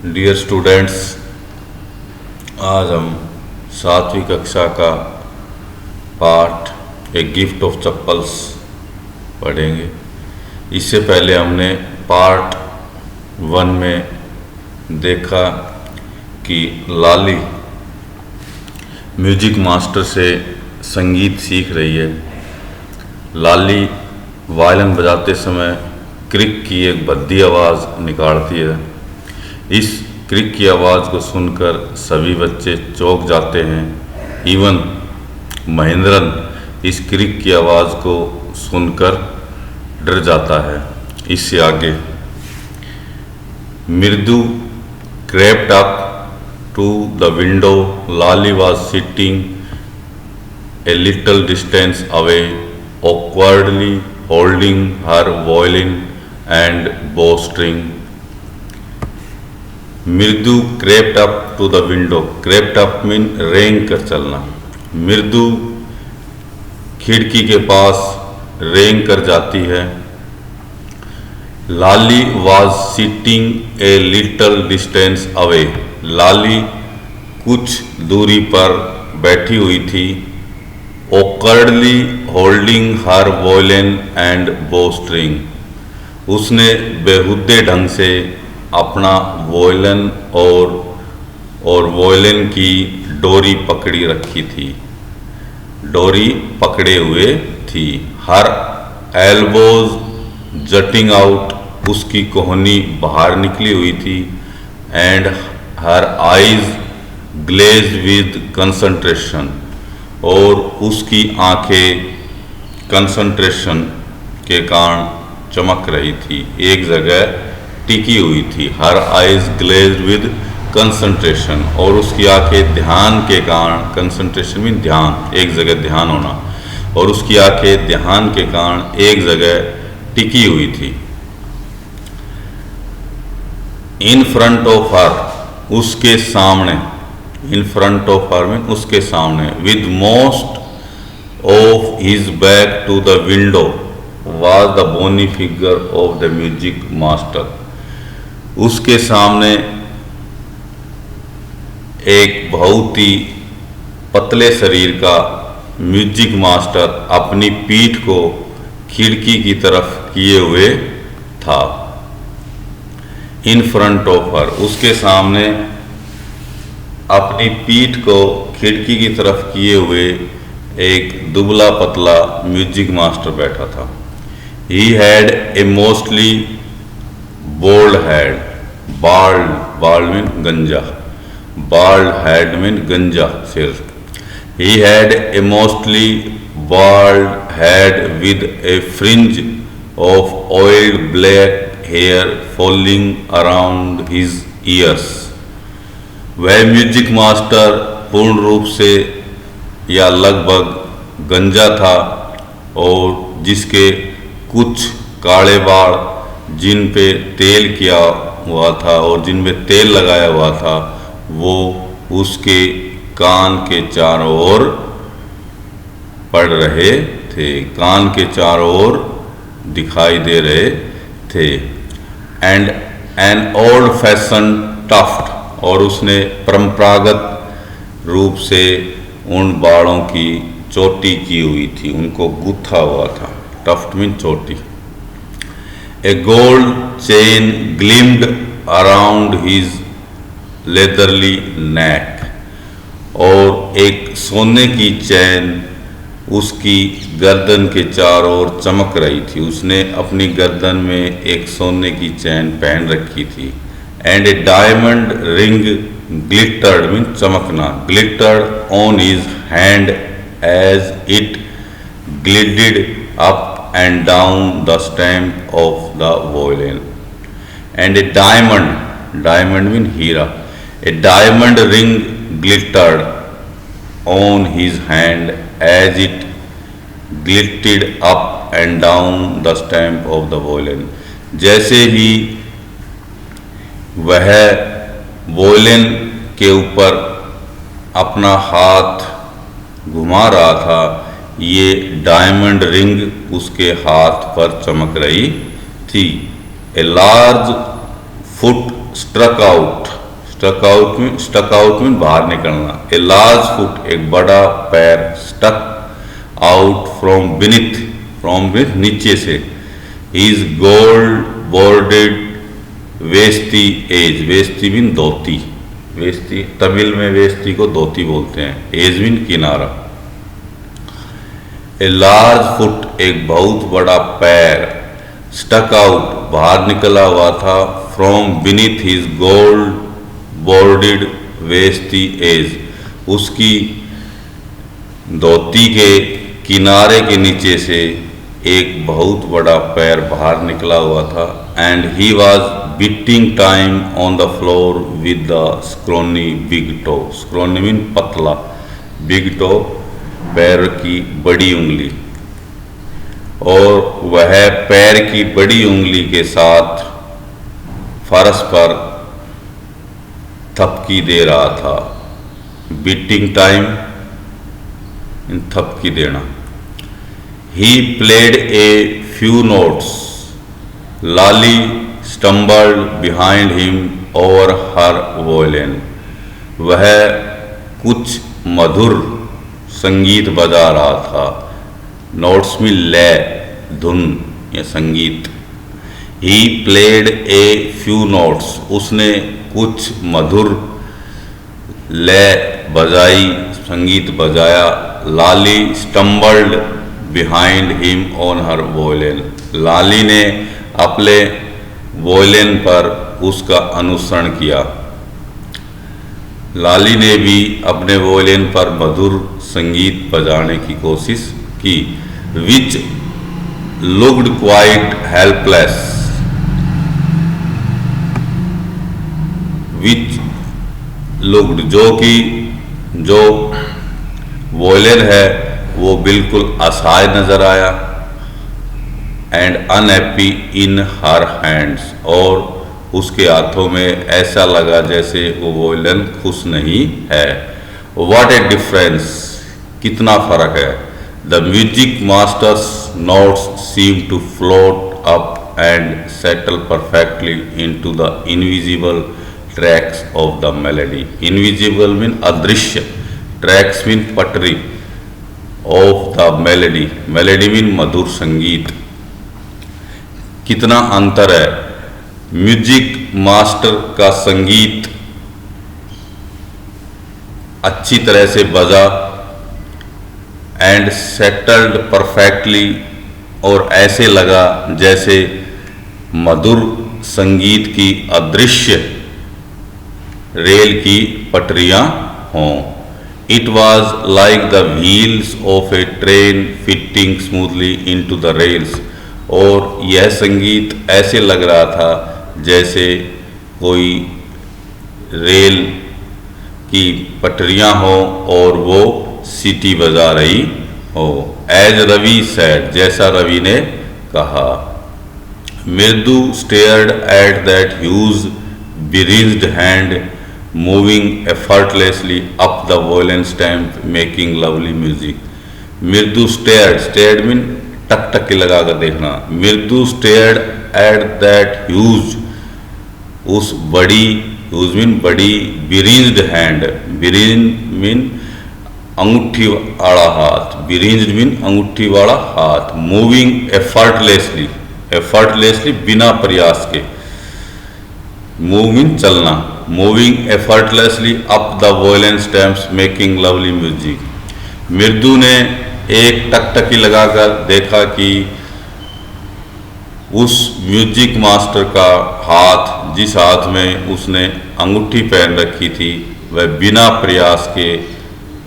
Dear students, आज हम 7वीं कक्षा का पाठ ए गिफ्ट ऑफ चप्पल्स पढ़ेंगे। इससे पहले हमने पार्ट 1 में देखा कि लाली म्यूजिक मास्टर से संगीत सीख रही है। लाली वायलिन बजाते समय क्रिक की एक भद्दी आवाज़ निकालती है। इस क्रिक की आवाज़ को सुनकर सभी बच्चे चौंक जाते हैं। इवन महेंद्रन इस क्रिक की आवाज़ को सुनकर डर जाता है। इससे आगे मृदु crept up to the window. Lali was sitting a little distance away, awkwardly holding her violin and bowstring. मृदु crept up to the window. Crept up mean रेंग कर चलना। मृदु खिड़की के पास रेंग कर जाती है। लाली was sitting a little distance away. लाली कुछ दूरी पर बैठी हुई थी। awkwardly holding her violin and bowstring. उसने बेहुद्दे ढंग से अपना वॉयलिन और वॉयलिन की डोरी पकड़ी रखी थी, डोरी पकड़े हुए थी। हर एल्बोज जटिंग आउट, उसकी कोहनी बाहर निकली हुई थी। And her eyes glaze with concentration, और उसकी आंखें कंसंट्रेशन के कारण चमक रही थी, एक जगह टिकी हुई थी। Her eyes glaze with concentration, और उसकी आंखें ध्यान के कारण, कंसंट्रेशन मीन ध्यान, एक जगह ध्यान होना, और उसकी आंखें ध्यान के कारण एक जगह टिकी हुई थी। इन फ्रंट ऑफ हर, उसके सामने, इन फ्रंट ऑफ हर में उसके सामने, with most of his back to the window was the bony figure of the music master. उसके सामने एक बहुत ही पतले शरीर का म्यूजिक मास्टर अपनी पीठ को खिड़की की तरफ किए हुए था। इन फ्रंट ऑफ हर, उसके सामने अपनी पीठ को खिड़की की तरफ किए हुए एक दुबला पतला म्यूजिक मास्टर बैठा था। He had a mostly bald head, bald mean गंजा, बाल्ड हेड मीन गंजा सिर। He had a mostly bald head with a fringe of oiled black hair falling around his ears. वह म्यूजिक मास्टर पूर्ण रूप से या लगभग गंजा था, और जिसके कुछ काले बाल जिन पे तेल किया हुआ था और जिनमें तेल लगाया हुआ था, वो उसके कान के चारों ओर पड़ रहे थे, कान के चारों ओर दिखाई दे रहे थे। And an old fashion tuft, और उसने परंपरागत रूप से उन बालों की चोटी की हुई थी, उनको गूथा हुआ था। टफ्ट मीन चोटी। A gold chain gleamed around his leathery neck, और एक सोने की चैन उसकी गर्दन के चारों ओर चमक रही थी। उसने अपनी गर्दन में एक सोने की चैन पहन रखी थी। And a diamond ring glittered mean चमकना, glittered on his hand as it glided up and down the stem of the violin. And a diamond mean हीरा, a diamond ring glittered on his hand as it glittered up and down the stamp of the violin. जैसे ही वह violin के ऊपर अपना हाथ घुमा रहा था, ये डायमंड रिंग उसके हाथ पर चमक रही थी। A large foot stuck out mean बाहर निकलना। ए लार्ज फुट, एक बड़ा पैर, स्टक आउट फ्रॉम बीनीथ नीचे से। Is gold bordered veshti as, veshti mean धोती, वेस्ती तमिल में वेस्ती को धोती बोलते हैं, एज मीन किनारा। ए लार्ज फुट, एक बहुत बड़ा पैर, स्टक आउट बाहर निकला हुआ था, from beneath his gold bordered veshti edge, उसकी धोती के किनारे के नीचे से एक बहुत बड़ा पैर बाहर निकला हुआ था। And he was beating time on the floor with the scrawny big toe, scrawny mean पतला, बिग टो पैर की बड़ी उंगली, और वह पैर की बड़ी उंगली के साथ फर्श पर थपकी दे रहा था। बीटिंग टाइम थपकी देना। He played a few notes, Lali stumbled behind him over her violin, वह कुछ मधुर संगीत बजा रहा था। नोट्स में लय, धुन या संगीत। He played a few notes, उसने कुछ मधुर लय बजाई, संगीत बजाया। Lali stumbled behind him on her violin, Lali ने अपने वोयलिन पर उसका अनुसरण किया। लाली ने भी अपने वोयलिन पर मधुर संगीत बजाने की कोशिश की। विच लुक्ड क्वाइट हेल्पलेस, विच लुक्ड जो वोयलिन है वो बिल्कुल असहाय नजर आया। And unhappy in her hands, और उसके हाथों में ऐसा लगा जैसे वो वोयलिन खुश नहीं है। व्हाट ए डिफरेंस, कितना फर्क है। The music masters notes seem to float up and settle perfectly into the invisible tracks of the melody. Invisible mean अदृश्य, ट्रैक्स मीन पटरी, of the melody, melody mean मधुर संगीत। कितना अंतर है। म्यूजिक मास्टर का संगीत अच्छी तरह से बजा, एंड सेटल्ड परफेक्टली, और ऐसे लगा जैसे मधुर संगीत की अदृश्य रेल की पटरियां हों। It was like the wheels of A train fitting smoothly into the rails, और यह संगीत ऐसे लग रहा था जैसे कोई रेल की पटरियां हो और वो सीटी बजा रही हो। एज रवि सेड, जैसा रवि ने कहा। Mridu stared at that huge ridged hand moving effortlessly up the violin stamp making lovely music. Mridu stared mean टकटकी लगा कर देखना। मृदु स्टेयर्ड एट दैट ह्यूज, उस बड़ी, ह्यूज मीन बड़ी, बिरिज्ड हैंड, बिरिज्ड मीन अंगूठी वाला हाथ, बिरिज्ड मीन अंगूठी वाला हाथ। मूविंग एफर्टलेसली, एफर्टलेसली बिना प्रयास के, मूव मीन चलना, moving effortlessly up the violin stamps making lovely music. Mridu ने एक टकटकी लगाकर देखा कि उस म्यूजिक मास्टर का हाथ, जिस हाथ में उसने अंगूठी पहन रखी थी, वह बिना प्रयास के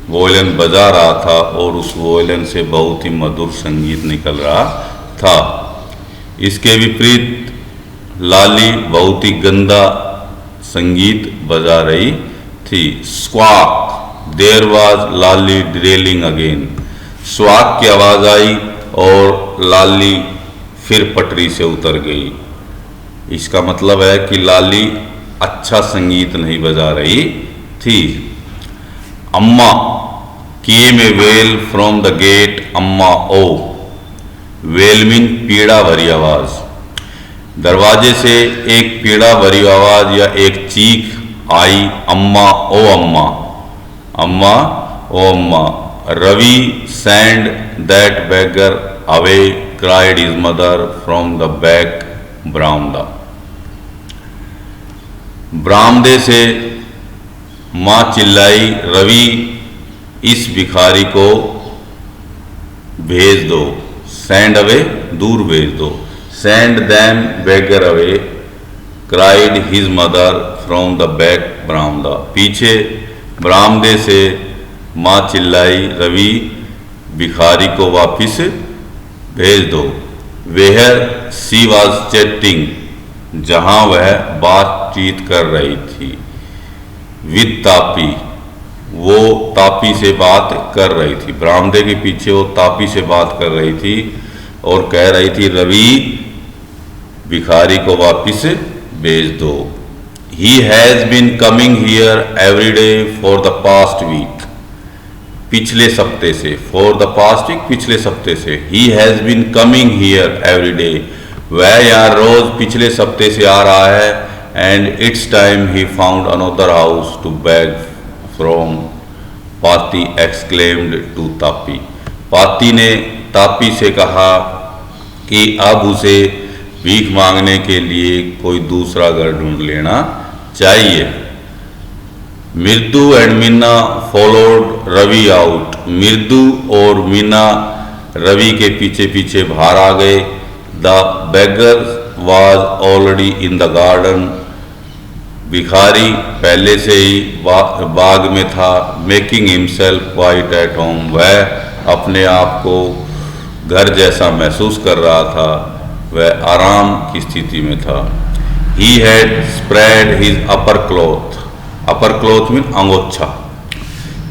वोयलिन बजा रहा था, और उस वोयलिन से बहुत ही मधुर संगीत निकल रहा था। इसके विपरीत लाली बहुत ही गंदा संगीत बजा रही थी। स्क्वाक, देयर वाज लाली ड्रेलिंग अगेन, स्वाक की आवाज आई और लाली फिर पटरी से उतर गई। इसका मतलब है कि लाली अच्छा संगीत नहीं बजा रही थी। अम्मा केम ए वेल फ्रॉम द गेट, अम्मा ओ, वेल मीन पीड़ा भरी आवाज। दरवाजे से एक पीड़ा भरी आवाज या एक चीख आई, अम्मा ओ अम्मा, अम्मा ओ अम्मा। Ravi sent that beggar away, cried his mother from the back veranda. बरामदे से माँ चिल्लाई, रवि इस भिखारी को भेज दो। सेंड अवे, दूर भेज दो। Send them beggar away, cried his mother from the back veranda. पीछे बरामदे से माँ चिल्लाई, रवि भिखारी को वापिस भेज दो। वेयर सी वॉज चैटिंग, जहाँ वह बातचीत कर रही थी। विद तापी, वो तापी से बात कर रही थी। बरामदे के पीछे वो तापी से बात कर रही थी और कह रही थी, रवि भिखारी को वापिस भेज दो। He has been coming here every day for the past week. पिछले सप्ते से, for the past week, पिछले सप्ते से। He has been coming here every day. वह यहाँ रोज पिछले सप्ते से आ रहा है। And it's time he found another house to beg from. पाती exclaimed to तापी। पाती ने तापी से कहा कि अब उसे भीख मांगने के लिए कोई दूसरा घर ढूंढ लेना चाहिए। Mridu and Meena followed Ravi out. Mridu और मीना रवि के पीछे पीछे बाहर आ गए। The beggar was already in the garden. भिखारी पहले से ही बाग में था। Making himself quite at home, वह अपने आप को घर जैसा महसूस कर रहा था। वह आराम की स्थिति में था। He had spread his upper cloth. Upper cloth mean अंगोच्छा।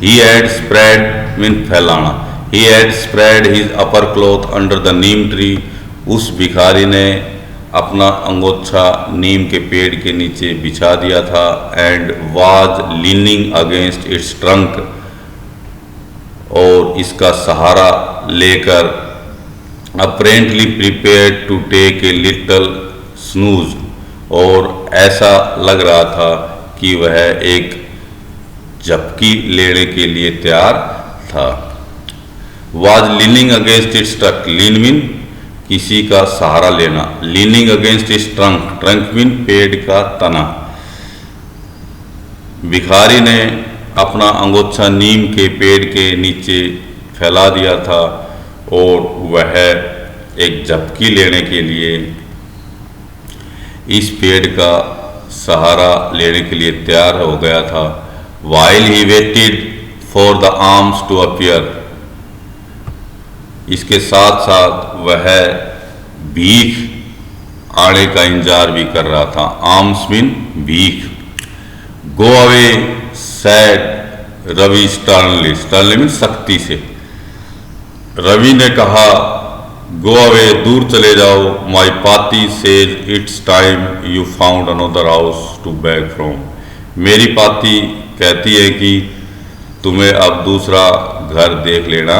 He had spread mean फैलाना। He had spread his upper cloth under the neem tree. उस भिखारी ने अपना अंगोच्छा नीम के पेड़ के नीचे बिछा दिया था। And was leaning against its trunk, और इसका सहारा लेकर apparently prepared to take a little snooze, और ऐसा लग रहा था कि वह एक झपकी लेने के लिए तैयार था। Was leaning against its trunk, lean mean किसी का सहारा लेना। Leaning against its trunk, trunk mean पेड़ का तना। भिखारी ने अपना अंगोच्छा नीम के पेड़ के नीचे फैला दिया था और वह एक झपकी लेने के लिए इस पेड़ का सहारा लेने के लिए तैयार हो गया था। While he waited for the arms to appear, इसके साथ साथ वह भीख आने का इंतजार भी कर रहा था। आर्म्स मीन भीख। Go away, said Ravi sternly, sternly mean सख्ती से। रवि ने कहा, गो अवे, दूर चले जाओ। My paati says it's time you found another house to beg from. मेरी पाती कहती है कि तुम्हें अब दूसरा घर देख लेना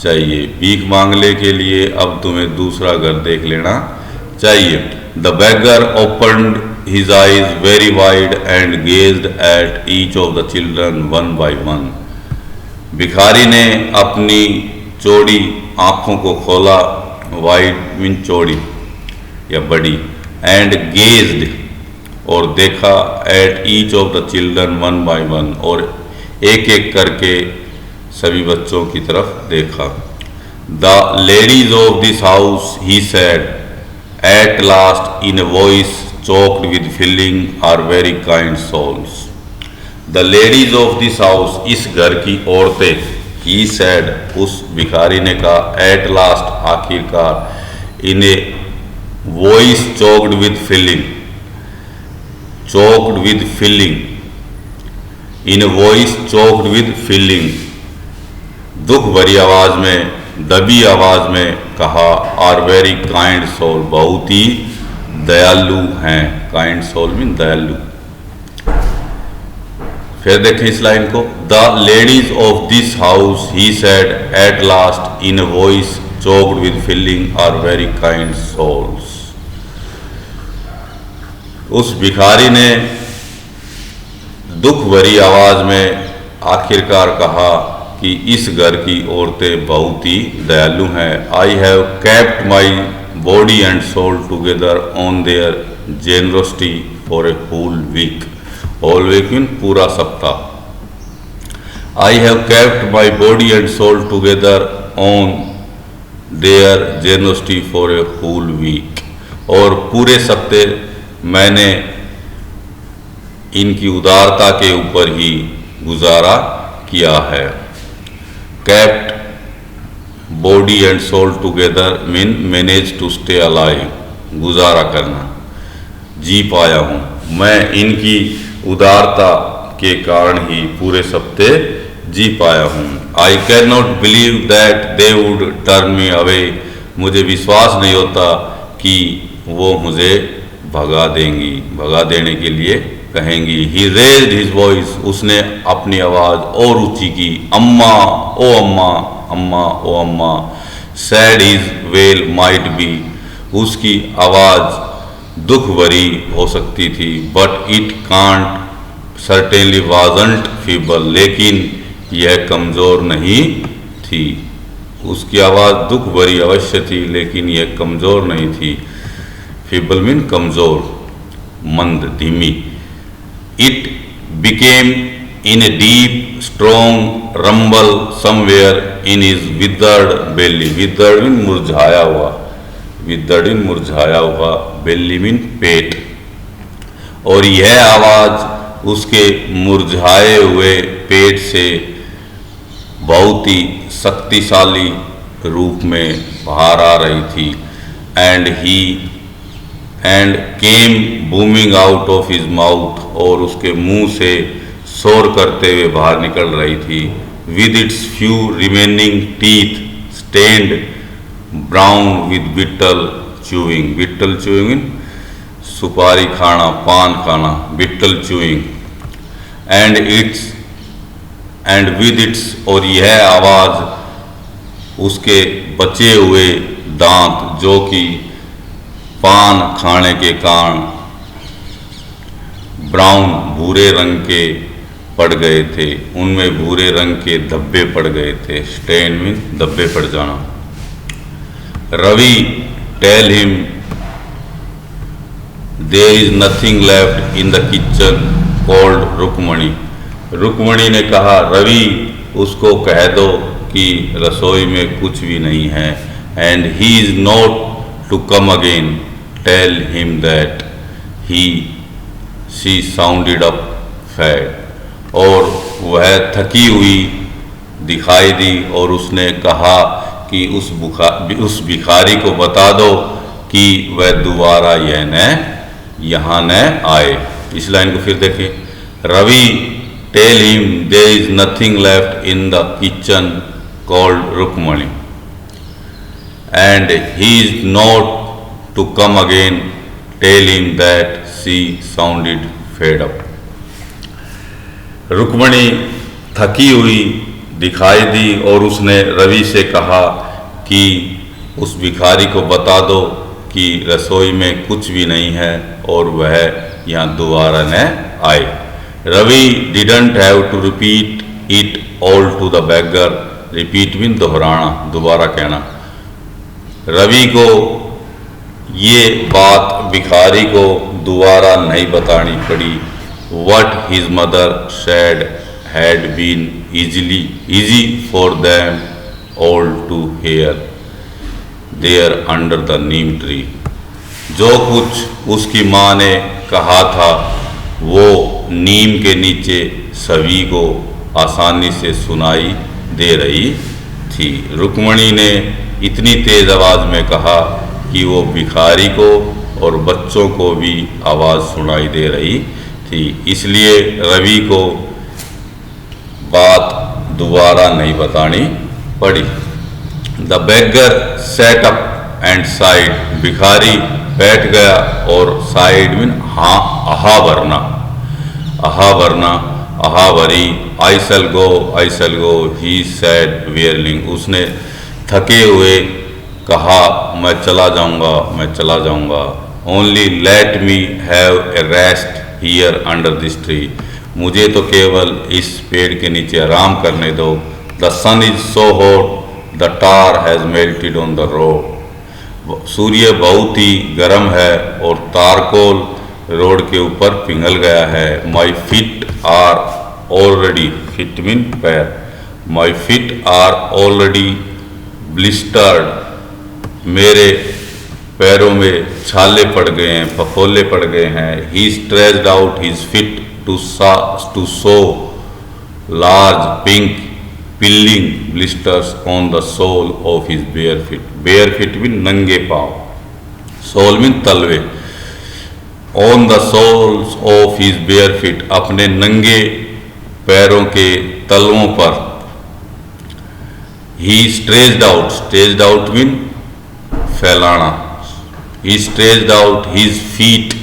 चाहिए। भीख मांगने के लिए अब तुम्हें दूसरा घर देख लेना चाहिए। The beggar opened his eyes very wide and gazed eight each of the children one by one. भिखारी ने अपनी चौड़ी आँखों को खोला। वाइड मीन चौड़ी या बड़ी। एंड गेज्ड, और देखा। At each of the children one by one, और एक एक करके सभी बच्चों की तरफ देखा। The ladies of this house, he said at last in a voice choked with feeling, are very kind souls. The ladies of this house, इस घर की औरतें। ही सेड, उस भिखारी ने कहा। एट लास्ट, आखिरकार। In a voice choked with feeling, choked with feeling. In a voice choked with feeling, दुख भरी आवाज में, दबी आवाज में कहा। आर वेरी काइंड सोल, बहुत ही दयालु हैं। काइंड सोल मीन दयालु। फिर देखें इस लाइन को। The ladies of this house, he said at last in a voice choked with feeling, are very kind souls. उस भिखारी ने दुख भरी आवाज में आखिरकार कहा कि इस घर की औरतें बहुत ही दयालु हैं। I have kept my body and soul together on their generosity for a whole week. Whole week mean पूरा सप्ताह। I have kept my body and soul together on their generosity for a whole week. और पूरे सप्ते मैंने इनकी उदारता के ऊपर ही गुजारा किया है। Kept body and soul together mean manage to stay alive, गुजारा करना, जी पाया हूँ। मैं इनकी उदारता के कारण ही पूरे सप्ते जी पाया हूँ। I can not believe that they would turn me away. मुझे विश्वास नहीं होता कि वो मुझे भगा देंगी, भगा देने के लिए कहेंगी। ही रेज्ड हिज वॉइस, उसने अपनी आवाज और ऊंची की। अम्मा ओ अम्मा, अम्मा ओ अम्मा। Sad his well might be, उसकी आवाज दुख भरी हो सकती थी। But it can't certainly wasn't feeble, लेकिन यह कमजोर नहीं थी। उसकी आवाज दुख भरी अवश्य थी, लेकिन यह कमजोर नहीं थी। फीबल मीन कमजोर, मंद, धीमी। It became in a deep, strong rumble somewhere in his withered belly. Withered mean मुरझाया हुआ, withered mean मुरझाया हुआ, belly mean पेट। और यह आवाज उसके मुरझाए हुए पेट से बहुत ही शक्तिशाली रूप में बाहर आ रही थी। And came booming out of his mouth, और उसके मुंह से शोर करते हुए बाहर निकल रही थी। With its few remaining teeth stained brown with betel chewing. Betel chewing सुपारी खाना, पान खाना, betel chewing. And with its, और यह आवाज उसके बचे हुए दांत जो कि पान खाने के कारण ब्राउन भूरे रंग के पड़ गए थे, उनमें भूरे रंग के धब्बे पड़ गए थे। स्टेन में धब्बे पड़ जाना। Ravi tell him there is nothing left in the kitchen called Rukmani. Rukmani ने कहा, रवि उसको कह दो कि रसोई में कुछ भी नहीं है। And he is not to come again, tell him that she sounded up fed. और वह थकी हुई दिखाई दी और उसने कहा कि उस भिखारी को बता दो कि वह दोबारा यहाँ न आए। इस लाइन को फिर देखें। Ravi tell him there is nothing left in the kitchen called Rukmani and he is not to come again, tell him that she sounded fed up. Rukmani थकी हुई दिखाई दी और उसने रवि से कहा कि उस भिखारी को बता दो कि रसोई में कुछ भी नहीं है और वह यहाँ दोबारा न आए। Ravi didn't have to repeat it all to the beggar. Repeat mean दोहराना, दोबारा कहना। रवि को ये बात भिखारी को दोबारा नहीं बतानी पड़ी। What his mother said had been easy for them all to hear there under the neem tree. जो कुछ उसकी माँ ने कहा था वो नीम के नीचे सभी को आसानी से सुनाई दे रही थी। रुक्मणी ने इतनी तेज आवाज में कहा कि वो भिखारी को और बच्चों को भी आवाज़ सुनाई दे रही थी। इसलिए रवि को बात दोबारा नहीं बतानी पड़ी। The beggar set up and side, भिखारी बैठ गया और साइड मीन हाँ, आहा भरना, आहा भरना, आहा भरी। आई शैल गो ही सैड वेयरलिंग, उसने थके हुए कहा मैं चला जाऊंगा, मैं चला जाऊंगा। Only let me have a rest here under this tree, मुझे तो केवल इस पेड़ के नीचे आराम करने दो। The sun is so hot the tar has melted on the road, सूर्य बहुत ही गर्म है और तारकोल रोड के ऊपर पिघल गया है। My feet are already, feet mean पैर, my feet are already blistered, मेरे पैरों में छाले पड़ गए हैं, फफोले पड़ गए हैं। He stretched out his feet to show large pink peeling blisters on the sole of his bare feet, bare feet mean नंगे पाँव, सोल मीन तलवे, on the soles of his bare feet, अपने नंगे पैरों के तलवों पर। ही स्ट्रेच्ड आउट मीन फैलाना, he stretched out his feet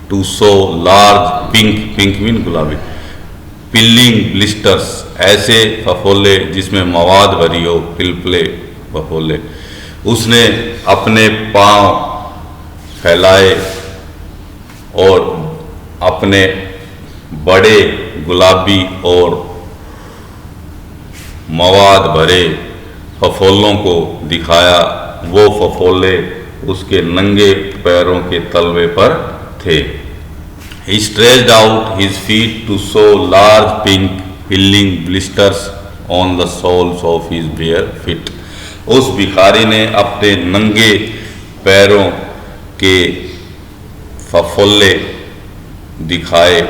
to show large pink, pink mean गुलाबी, पिल्लिंग ब्लिस्टर्स, ऐसे फफोले जिसमें मवाद भरी हो, पिलपले फफोले। उसने अपने पांव फैलाए और अपने बड़े गुलाबी और मवाद भरे फफोलों को दिखाया। वो फफोले उसके नंगे पैरों के तलवे पर थे। He stretched out his feet to show large pink pilling blisters on the soles of his bare feet. उस भिखारी ने अपने नंगे पैरों के फफोले दिखाए।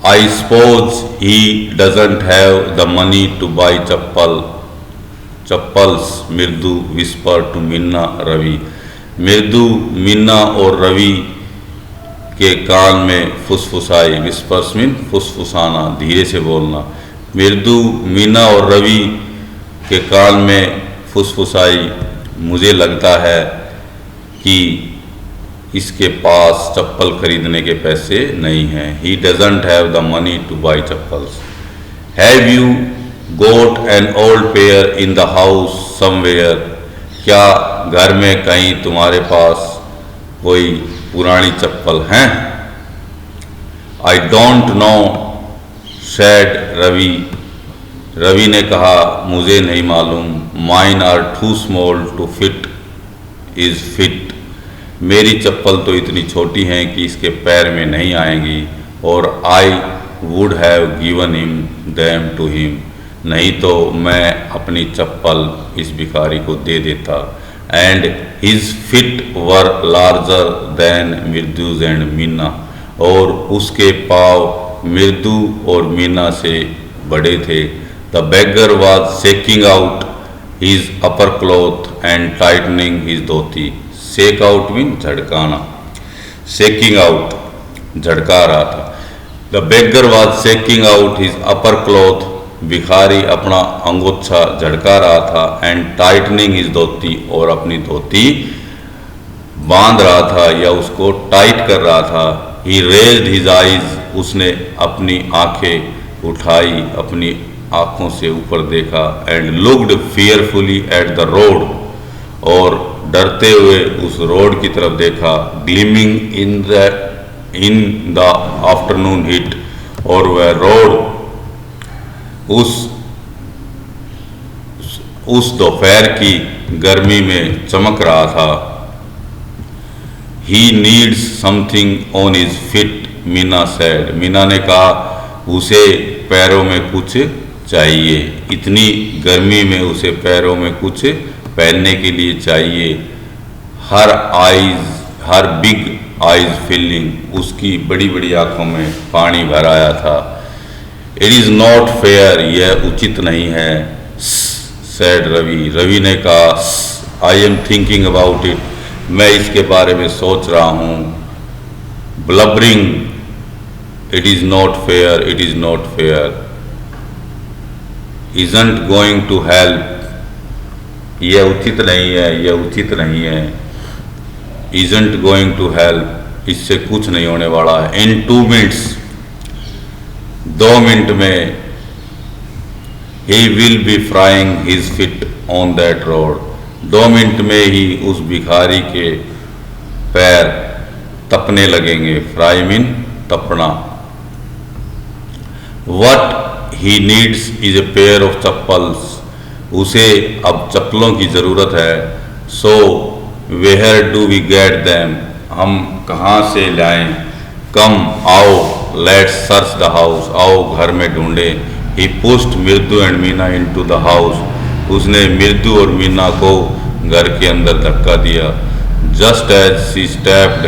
I suppose he doesn't have the money to buy chappals, मृदु whispered to मीना रवि। मृदु मीना और रवि के कान में फुसफुसाई, विस्पर्स मीन फुसफुसाना, धीरे से बोलना। मृदु मीना और रवि के कान में फुसफुसाई, मुझे लगता है कि इसके पास चप्पल खरीदने के पैसे नहीं हैं। He doesn't have the money two by chappals. Have you got an old pair in the house somewhere, क्या घर में कहीं तुम्हारे पास कोई पुरानी चप्पल हैं? I don't know said Ravi, Ravi ने कहा मुझे नहीं मालूम। Mine are too small to fit is fit, मेरी चप्पल तो इतनी छोटी हैं कि इसके पैर में नहीं आएंगी। और I would have given him them to him, नहीं तो मैं अपनी चप्पल इस भिखारी को दे देता। And his feet were larger than Mridu's and Meena, और उसके पाँव मृदु और मीना से बड़े थे। The beggar was shaking out his upper cloth and tightening his dhoti. Shake out mean झड़काना, शेकिंग आउट झड़का रहा था। The beggar was shaking out his upper cloth, भिखारी अपना अंगोछा झड़का रहा था। एंड टाइटनिंग हिज धोती, और अपनी धोती बांध रहा था या उसको टाइट कर रहा था। ही रेज्ड हिज आइज, उसने अपनी आंखें उठाई, अपनी आंखों से ऊपर देखा। And looked fearfully at the road, और डरते हुए उस रोड की तरफ देखा। ग्लिमिंग इन द आफ्टरनून हीट, और वह रोड उस दोपहर की गर्मी में चमक रहा था। He needs something on his fit, Meena sad, Meena ने कहा उसे पैरों में कुछ चाहिए, इतनी गर्मी में उसे पैरों में कुछ पहनने के लिए चाहिए। हर बिग आइज फिलिंग, उसकी बड़ी बड़ी आंखों में पानी भर आया था। इट इज़ नॉट फेयर, यह उचित नहीं है। सैड रवि, रवि ने कहा I am thinking about it, मैं इसके बारे में सोच रहा हूँ। Blubbering, it is not fair, it is not fair. Isn't going to help, यह उचित नहीं है, यह उचित नहीं है। इजंट गोइंग टू हेल्प, इससे कुछ नहीं होने वाला है। इन 2 मिनट्स, 2 मिनट में he will be frying his feet on that road, 2 minute में ही उस भिखारी के पैर तपने लगेंगे। फ्राई मीन तपना। What he needs is a pair of chappals, उसे अब चप्पलों की ज़रूरत है। So where do we get them, हम कहाँ से लाएं। कम आओ, लेट्स सर्च द हाउस, आओ घर में ढूंढे। ही पुश्ड मृदु and Meena into the house, उसने मृदु और मीना को घर के अंदर धक्का दिया। Just as she stepped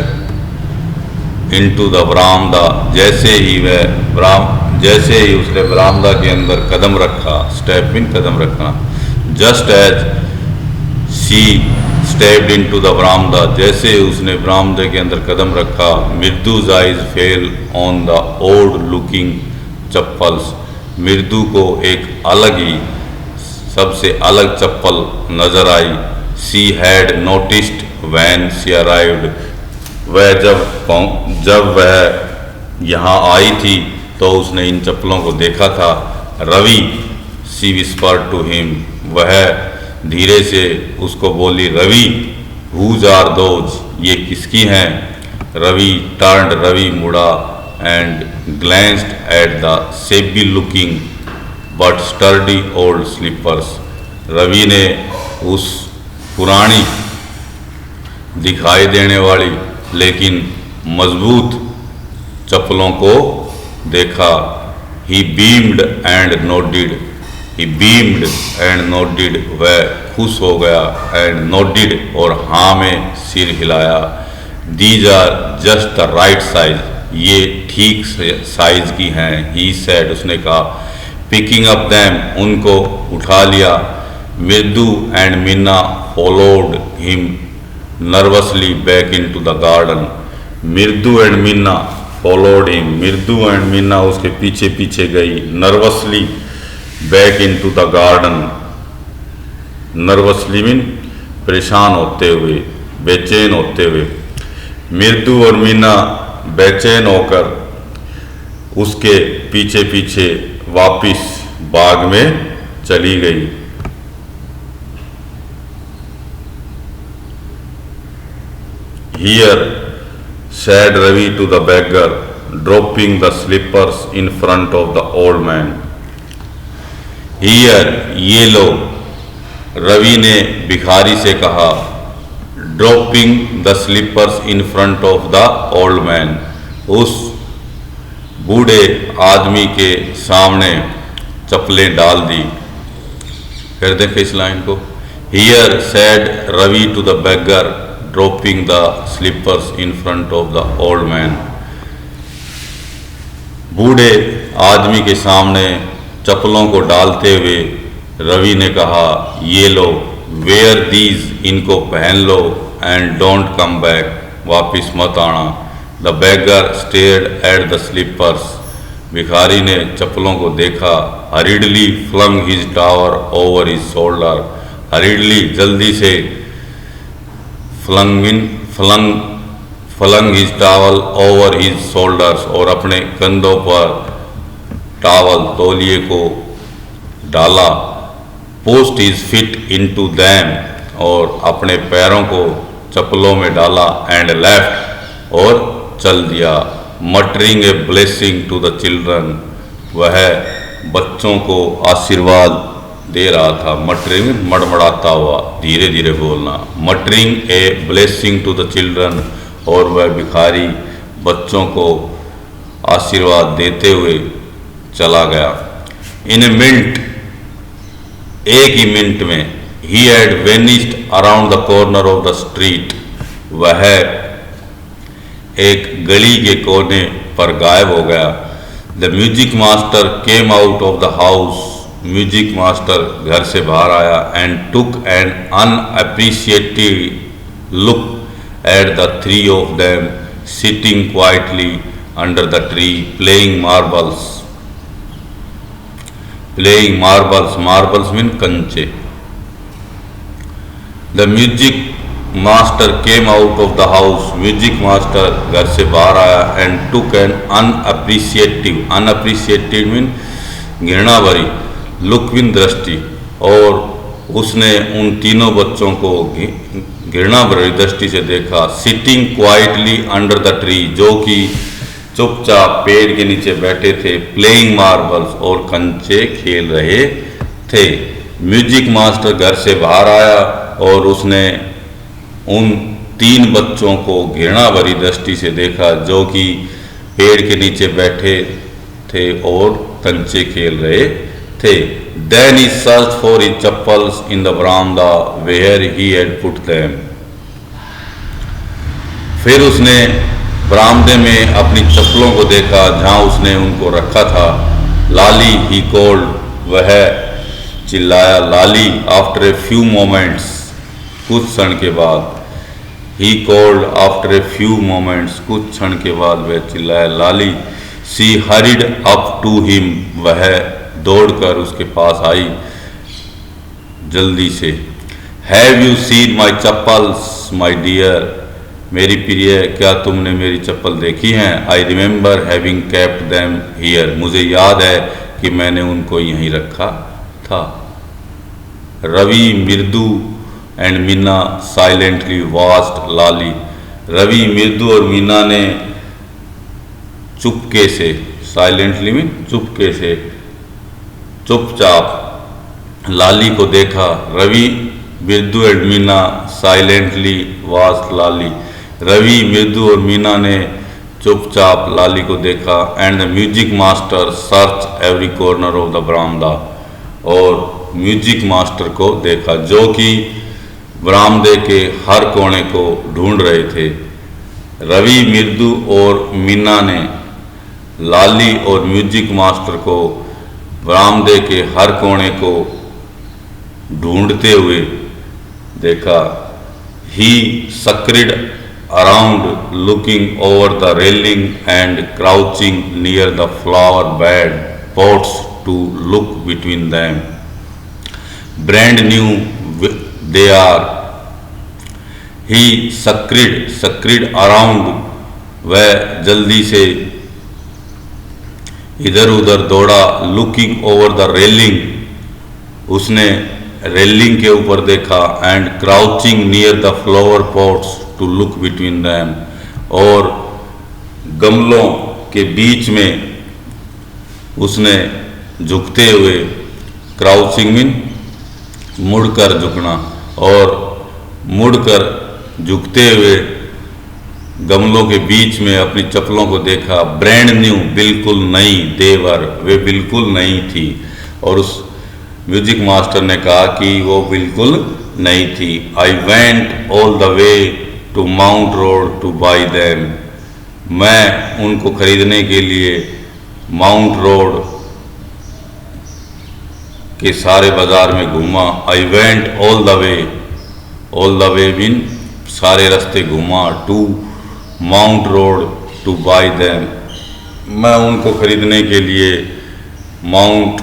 into the बरामदा, जैसे ही उसने बरामदा के अंदर कदम रखा। स्टेप इन कदम रखना। Just as she stepped into the बरामदा, जैसे उसने बरामदे के अंदर कदम रखा। Mridu's eyes fell on the old looking chappals, Mridu को एक अलग ही सबसे अलग चप्पल नजर आई। She had noticed when she arrived, वह जब वह यहाँ आई थी तो उसने इन चप्पलों को देखा था। Ravi, she whispered to him, वह धीरे से उसको बोली। रवि, हुज आर दोज, ये किसकी हैं। रवि टर्न्ड, रवि मुड़ा and glanced at the shabby looking but sturdy old slippers, Ravi ने उस पुरानी दिखाई देने वाली लेकिन मजबूत चप्पलों को देखा। ही बीम्ड एंड नोडिड, ही बीम्ड एंड नोडिड, वह खुश हो गया। एंड नोडिड, और हाँ में सिर हिलाया। These are just the right size, ये ठीक साइज की हैं। ही सेड, उसने कहा। पिकिंग अप दैम, उनको उठा लिया। मृदु and Meena followed him nervously back into the garden, मृदु एंड मीना फॉलोड हिम, मृदु एंड मीना उसके पीछे पीछे गई। Nervously back into the garden, nervously mean परेशान होते हुए, बेचैन होते हुए। मृदु और मीना बेचैन होकर उसके पीछे पीछे वापिस बाग में चली गई। Here, said Ravi to the beggar, dropping the slippers in front of the old man. Here, ये लो, रवि ने भिखारी से कहा। Dropping the slippers in front of the old man, उस बूढ़े आदमी के सामने चप्पलें डाल दी। फिर देखें इस लाइन को। Here, said Ravi to the beggar, dropping the slippers in front of the old man. बूढ़े आदमी के सामने चप्पलों को डालते हुए रवि ने कहा, ये लो, wear these, इनको पहन लो, and don't come back, वापिस मत आना। The beggar stared at the slippers, भिखारी ने चप्पलों को देखा। Hurriedly flung his towel over his shoulder, hurriedly जल्दी से, flung his towel over his shoulders, और अपने कंधों पर टावल तौलिए को डाला। Pushed his feet into them, और अपने पैरों को चप्पलों में डाला। And left, और चल दिया। Muttering a blessing to the children, वह बच्चों को आशीर्वाद दे रहा था। मटरिंग मड़मड़ाता हुआ, धीरे धीरे बोलना। Muttering a blessing to the children, और वह भिखारी बच्चों को आशीर्वाद देते हुए चला गया। इन ए मिनट, एक ही मिनट में, he had vanished around the corner of the street, वह एक गली के कोने पर गायब हो गया। The music master came out of the house, music master घर से बाहर आया। And took an unappreciated look at the three of them sitting quietly under the tree playing marbles. Playing marbles, marbles mean कंचे। The music master came out of the house, music master घर से बाहर आया। And took N अनअप्रिशिएटिव, अनअप्रिशिएटेड mean घृणा भरी, look mean दृष्टि, और उसने उन तीनों बच्चों को घृणा भरी दृष्टि से देखा। Sitting quietly under the tree, जो कि चुपचाप पेड़ के नीचे बैठे थे, प्लेइंग मार्बल्स, और कंचे खेल रहे थे। म्यूजिक मास्टर घर से बाहर आया और उसने उन तीन बच्चों को घृणा भरी दृष्टि से देखा, जो कि पेड़ के नीचे बैठे थे और कंचे खेल रहे थे। Then he searched for his chappals in the veranda where he had put them. फिर उसने बरामदे में अपनी चप्पलों को देखा जहां उसने उनको रखा था। लाली, he called, वह चिल्लाया। लाली, after a few moments, कुछ क्षण के बाद। He called after a few moments, कुछ क्षण के बाद वह चिल्लाया। लाली, she hurried up to him, वह दौड़कर उसके पास आई जल्दी से। Have you seen my chappals, my dear? मेरी प्रिय, क्या तुमने मेरी चप्पल देखी हैं? I remember having kept them here. मुझे याद है कि मैंने उनको यहीं रखा था। रवि, मृदु एंड मीना साइलेंटली वॉच्ड लाली। रवि, मृदु और मीना ने चुपके से, साइलेंटली मीन चुपके से, चुपचाप लाली को देखा। रवि, मृदु एंड मीना साइलेंटली वॉच्ड लाली। रवि, मृदु और मीना ने चुपचाप लाली को देखा। And the music master search every corner of the बरामदा, और म्यूजिक मास्टर को देखा जो कि बरामदे के हर कोने को ढूंढ रहे थे। रवि, मृदु और मीना ने लाली और म्यूजिक मास्टर को बरामदे के हर कोने को ढूंढते हुए देखा। He scurried around looking over the railing and crouching near the flower bed pots to look between them. Brand new they are. He scurried around, वह जल्दी से इधर उधर दौड़ा। लुकिंग ओवर द रेलिंग, उसने रेलिंग के ऊपर देखा। And crouching near the flower pots to look between them, और गमलों के बीच में उसने झुकते हुए, क्राउचिंग मीन मुड़कर झुकना, और मुड़कर झुकते हुए गमलों के बीच में अपनी चप्पलों को देखा। ब्रांड न्यू, बिल्कुल नई। देवर, वे बिल्कुल नई थी। और उस म्यूजिक मास्टर ने कहा कि वो बिल्कुल नई थी। I went all the way to Mount Road to buy them. मैं उनको खरीदने के लिए माउंट रोड के सारे बाजार में घूमा। I went all the way mean सारे रास्ते घूमा। To Mount Road to buy them, मैं उनको खरीदने के लिए माउंट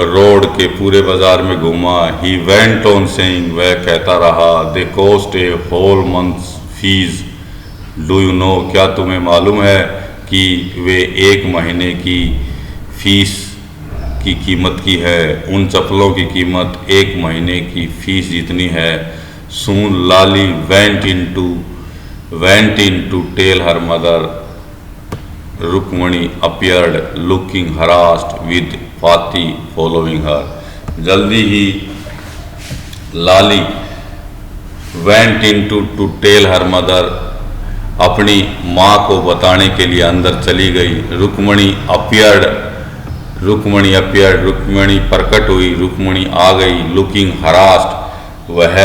रोड के पूरे बाजार में घूमा। ही वेंट ऑन सेइंग, वह कहता रहा। They cost a whole month's fees, do you know, क्या तुम्हें मालूम है कि वे एक महीने की फीस की कीमत की है। उन चप्पलों की कीमत एक महीने की फीस जितनी है। सून लाली went in to tell her mother. Rukmani appeared looking harassed with Fati following her. जल्दी ही लाली went in to tell her mother, अपनी माँ को बताने के लिए अंदर चली गई। रुक्मणी appeared, रुक्मणी प्रकट हुई, रुक्मणी आ गई। लुकिंग हरास्ड, वह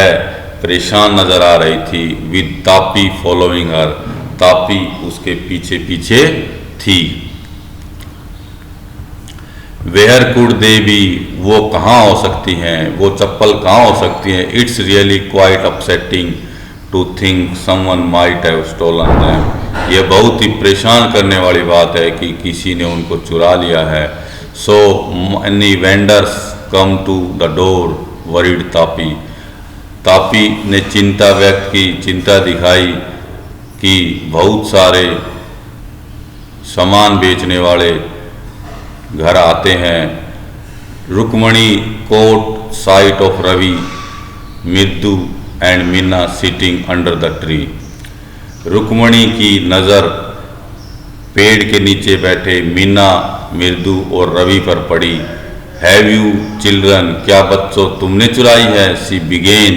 परेशान नजर आ रही थी। With Tapi following her, Tapi उसके पीछे पीछे थी। वेयर कुड दे बी, वो कहाँ हो सकती हैं, वो चप्पल कहाँ हो सकती हैं। It's really quite upsetting to think someone might have stolen them. ये बहुत ही परेशान करने वाली बात है कि किसी ने उनको चुरा लिया है। So many vendors come to the door, worried Tapi. Tapi ने चिंता व्यक्त की, चिंता दिखाई कि बहुत सारे सामान बेचने वाले घर आते हैं। Rukmini caught sight of Ravi Mirdu and Meena sitting under the tree. Rukmini की नज़र पेड़ के नीचे बैठे मीना, मृदु और रवि पर पड़ी। हैव यू चिल्ड्रन, क्या बच्चों तुमने चुराई है? सी बिगेन,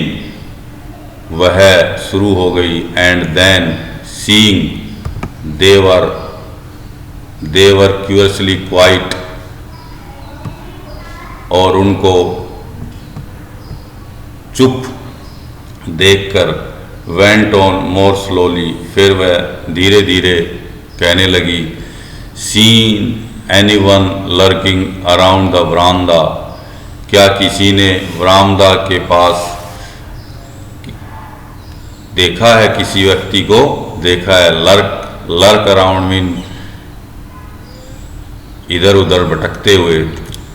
वह शुरू हो गई। And then seeing their curiously quite, और उनको चुप देखकर वेंट ऑन मोर स्लोली, फिर वह धीरे धीरे कहने लगी। Seen anyone lurking around the verandah, क्या किसी ने वरामदा के पास देखा है? किसी व्यक्ति को देखा है। लर्क अराउंड मीन इधर उधर भटकते हुए।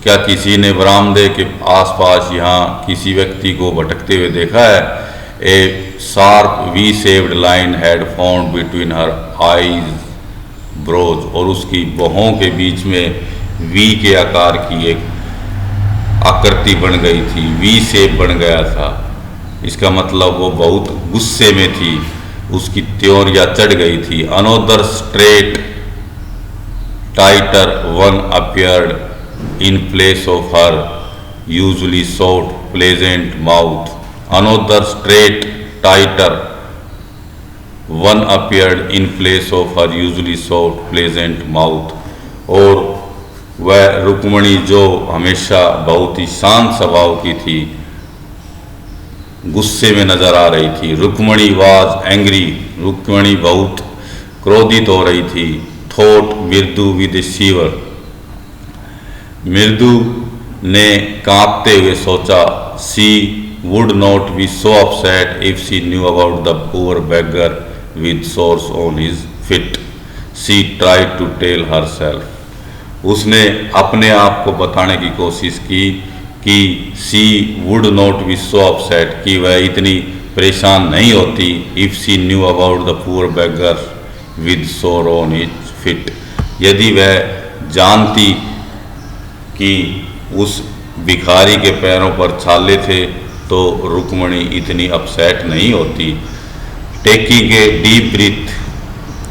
क्या किसी ने बरामदे के आसपास यहाँ किसी व्यक्ति को भटकते हुए देखा है? A sharp V shaped line had found between her eyes brows, और उसकी बाहों के बीच में वी के आकार की एक आकृति बन गई थी, वी शेप बन गया था। इसका मतलब वो बहुत गुस्से में थी, उसकी त्योरिया चढ़ गई थी। Another straight tighter one appeared in place of her usually soft pleasant mouth. Another straight tighter one appeared in place of her usually soft pleasant mouth. और वह रुक्मणी जो हमेशा बहुत ही शांत स्वभाव की थी, गुस्से में नजर आ रही थी। रुक्मणी वाज एंग्री, रुक्मणी बहुत क्रोधित हो रही थी। थॉट मृदु विद शिवर, मृदु ने कांपते हुए सोचा। She would not be so upset if she knew about the poor beggar with sores on his feet. She tried to tell herself, उसने अपने आप को बताने की कोशिश की कि she would not be so upset, कि वह इतनी परेशान नहीं होती। If she knew about the poor beggar with sore on his feet, यदि वह जानती कि उस भिखारी के पैरों पर छाले थे तो रुक्मणी इतनी अपसेट नहीं होती। टेकिंग ए डीप ब्रीथ,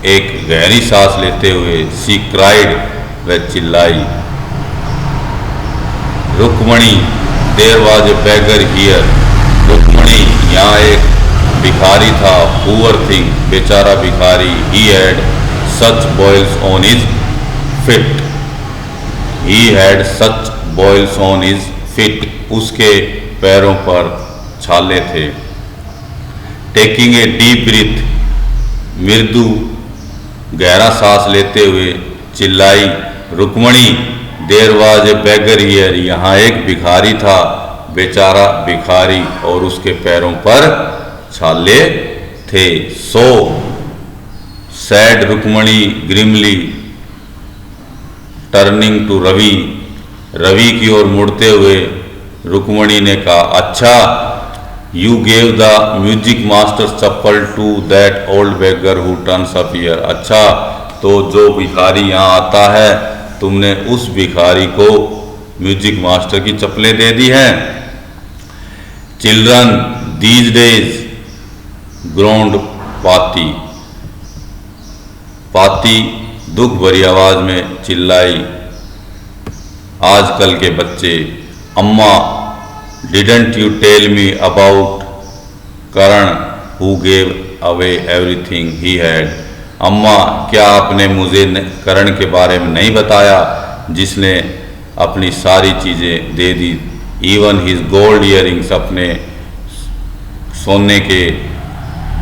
एक गहरी सांस लेते हुए, सी क्राइड, वह चिल्लाई। Rukmani there was a beggar here, Rukmani यहाँ एक भिखारी था। पुअर थिंग, बेचारा भिखारी। He had such boils on his feet, he had such boils on his feet, उसके पैरों पर छाले थे। टेकिंग ए डीप ब्रीथ, मृदु गहरा सांस लेते हुए चिल्लाई। Rukmani there was a beggar here, यहाँ एक भिखारी था, बेचारा भिखारी, और उसके पैरों पर छाले थे। So said Rukmini grimly, turning to Ravi, Ravi की ओर मुड़ते हुए रुक्मणी ने कहा, अच्छा, you gave the music master chappal to that old beggar who turns up here. अच्छा, तो जो भिखारी यहाँ आता है, तुमने उस भिखारी को म्यूजिक मास्टर की चप्पलें दे दी हैं। चिल्ड्रन दीज डेज ग्रोन्ड पाती, पाती दुख भरी आवाज में चिल्लाई। आजकल के बच्चे, amma didn't you tell me about Karan who gave away everything he had. अम्मा, क्या आपने मुझे करण के बारे में नहीं बताया, जिसने अपनी सारी चीज़ें दे दी। इवन हिज गोल्ड इयरिंग्स, अपने सोने के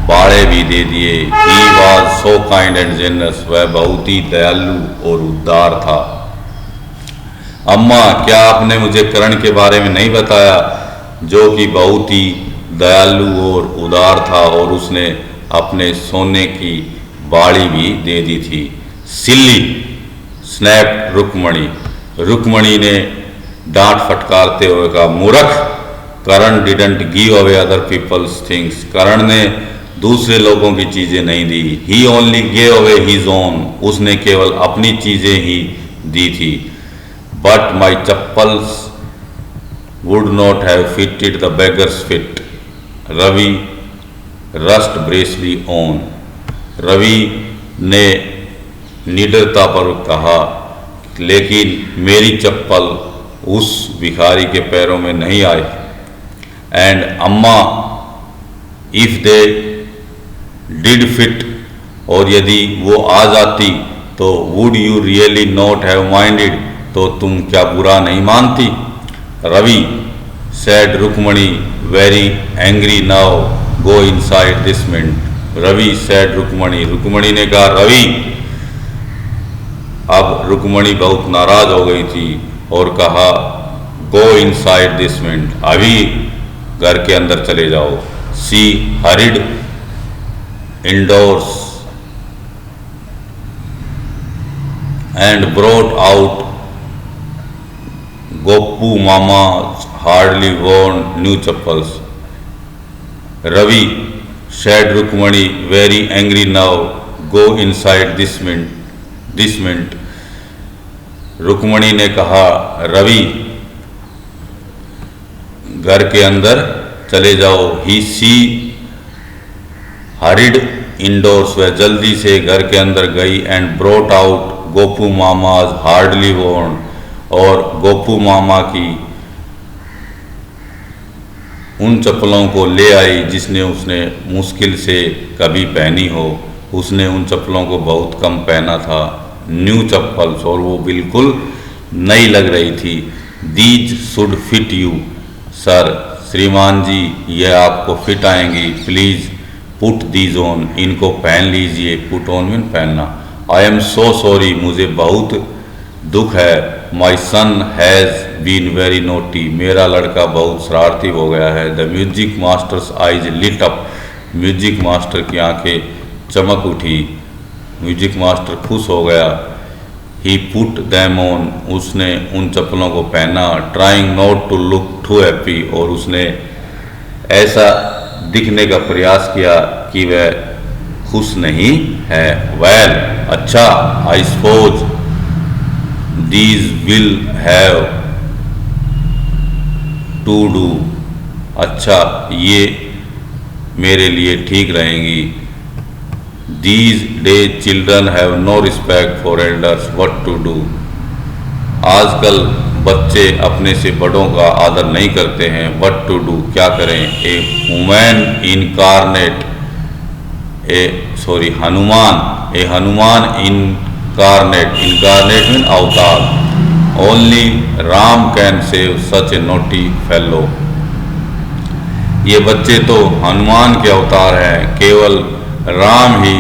बाड़े भी दे दिए। He was so kind and generous, वह बहुत ही दयालु और उदार था। अम्मा, क्या आपने मुझे करण के बारे में नहीं बताया, जो कि बहुत ही दयालु और उदार था, और उसने अपने सोने की बाड़ी भी दे दी थी। सिल्ली स्नैप रुक्मणी, रुक्मणी ने डांट फटकारते हुए कहा, मूर्ख, Karan didn't give away other people's things, Karan ने दूसरे लोगों की चीज़ें नहीं दी। He only gave away his own, उसने केवल अपनी चीज़ें ही दी थी। But my chappals would not have fitted the beggar's feet, Ravi rushed bravely on. Ravi ने निडरतापूर्वक कहा, लेकिन मेरी चप्पल उस भिखारी के पैरों में नहीं आई। And amma, if they did fit, और यदि वो आ जाती तो would you really not have minded, तो तुम क्या बुरा नहीं मानती। Ravi said Rukmini very angry now, go inside this minute. Ravi said Rukmani, Rukmani ने कहा रवि। अब रुक्मणी बहुत नाराज हो गई थी और कहा गो इनसाइड दिस मिनट, अभी घर के अंदर चले जाओ। She hurried indoors and brought out Gopu Mama hardly worn new chappals. Ravi said Rukmini very angry now, go inside this minute. Rukmini ने कहा रवि, घर के अंदर चले जाओ। ही सी हरिड इंडोर्स, वह जल्दी से घर के अंदर गई। And brought out Gopu mama's hardly worn, और गोपू मामा की उन चप्पलों को ले आई जिसने उसने मुश्किल से कभी पहनी हो। उसने उन चप्पलों को बहुत कम पहना था, न्यू चप्पल्स, और वो बिल्कुल नई लग रही थी। These should fit you sir, श्रीमान जी ये आपको फिट आएंगी। प्लीज़ पुट दीज ऑन, इनको पहन लीजिए। पुट ऑन मीन पहनना। आई एम सो सॉरी, मुझे बहुत दुख है। My son has been very naughty, मेरा लड़का बहुत शरारती हो गया है। The music master's eyes lit up, music master की आंखें चमक उठी। म्यूजिक मास्टर खुश हो गया। ही पुट दैम ऑन, उसने उन चप्पलों को पहना। Trying not to look too happy, और उसने ऐसा दिखने का प्रयास किया कि वह खुश नहीं है। वेल, अच्छा, I suppose these will have to do, अच्छा ये मेरे लिए ठीक रहेंगी। These days children have no respect for elders, what to do? आजकल बच्चे अपने से बड़ों का आदर नहीं करते हैं। what to do, क्या करें। A Hanuman incarnate, Hanuman incarnate, incarnate mean अवतार। Only Ram can save such a naughty fellow, ये बच्चे तो हनुमान के अवतार हैं, केवल राम ही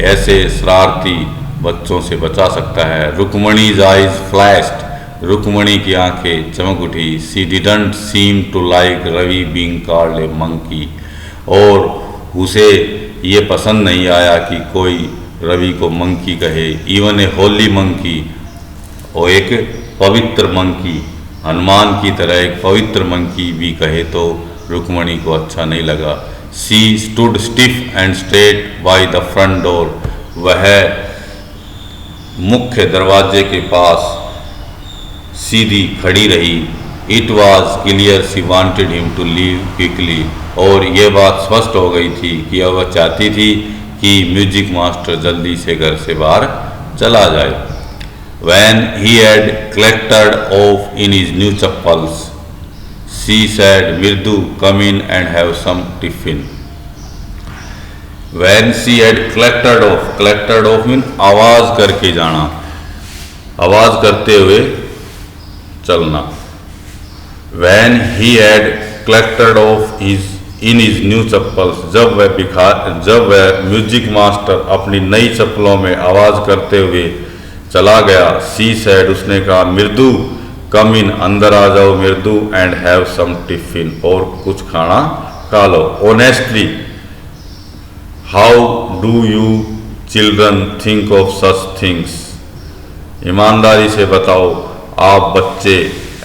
ऐसे शरारती बच्चों से बचा सकता है। रुक्मणीज आइज फ्लैश्ड, रुक्मणी की आंखें चमक उठी। She didn't seem to like Ravi being called a monkey, और उसे ये पसंद नहीं आया कि कोई रवि को मंकी कहे। इवन ए होली मंकी, और एक पवित्र मंकी, हनुमान की तरह एक पवित्र मंकी भी कहे तो रुक्मणी को अच्छा नहीं लगा। She stood stiff and straight by the front door, वह मुख्य दरवाजे के पास सीधी खड़ी रही। It was clear she wanted him to leave quickly, और यह बात स्पष्ट हो गई थी कि वह चाहती थी कि म्यूजिक मास्टर जल्दी से घर से बाहर चला जाए। When he had clattered off in his new chappals, she said, Mirdu, come in and have some tiffin. When she had clattered off mean आवाज करके जाना, आवाज करते हुए चलना। When he had clattered off in his new chappals, जब वह music master अपनी नई चप्पलों में आवाज करते हुए चला गया। सी सैड, उसने कहा, मिर्दू कम इन, अंदर आ जाओ Mridu, and have some tiffin, और कुछ खाना खा लो। Honestly how do you children think of such things, ईमानदारी से बताओ आप बच्चे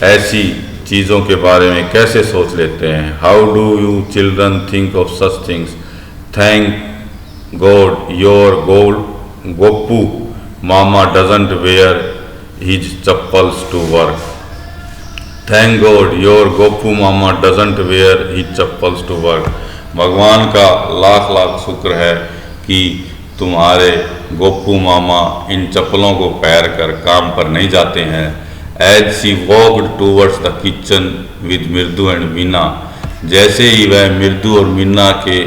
ऐसी चीज़ों के बारे में कैसे सोच लेते हैं। How do you children think of such things, thank God your Gopu mama doesn't wear his chappals to work. Thank God your Gopu mama doesn't wear his chappals to work. भगवान का लाख लाख शुक्र है कि तुम्हारे गोपू मामा इन चप्पलों को पहन कर काम पर नहीं जाते हैं। As she walked towards the kitchen with Mridu and Meena, जैसे ही वह मृदु और मीना के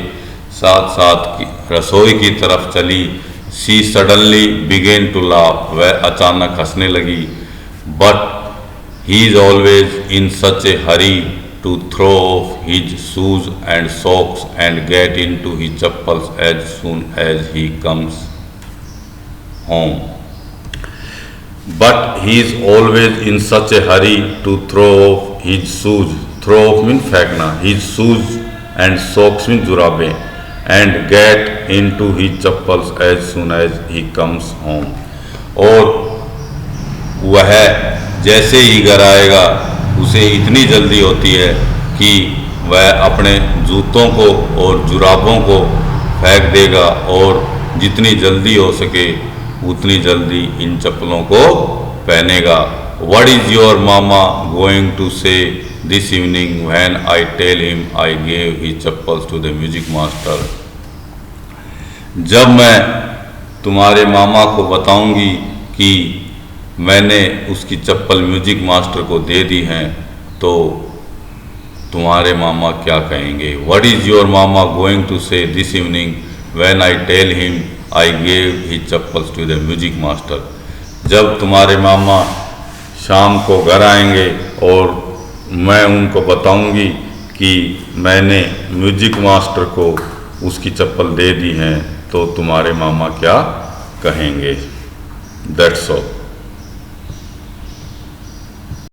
साथ साथ रसोई की तरफ चली, she suddenly began to laugh, वह अचानक हंसने लगी। But he is always in such a hurry to throw off his shoes and socks and get in to his chappals as soon as he comes home. But he is always in such a hurry to throw off his shoes, throw off mean फेंकना, his shoes and socks mean जुराबें, and get in to his chappals as soon as he comes home. और वह जैसे ही घर आएगा उसे इतनी जल्दी होती है कि वह अपने जूतों को और जुराबों को फेंक देगा और जितनी जल्दी हो सके उतनी जल्दी इन चप्पलों को पहनेगा। What is your mama going to say this evening when I tell him I gave his chappals to the music master. जब मैं तुम्हारे मामा को बताऊंगी कि मैंने उसकी चप्पल म्यूजिक मास्टर को दे दी हैं, तो तुम्हारे मामा क्या कहेंगे। What is your mama going to say this evening when I tell him I gave his chappals to the music master. जब तुम्हारे मामा शाम को घर आएंगे और मैं उनको बताऊंगी कि मैंने म्यूजिक मास्टर को उसकी चप्पल दे दी हैं, तो तुम्हारे मामा क्या कहेंगे। That's all.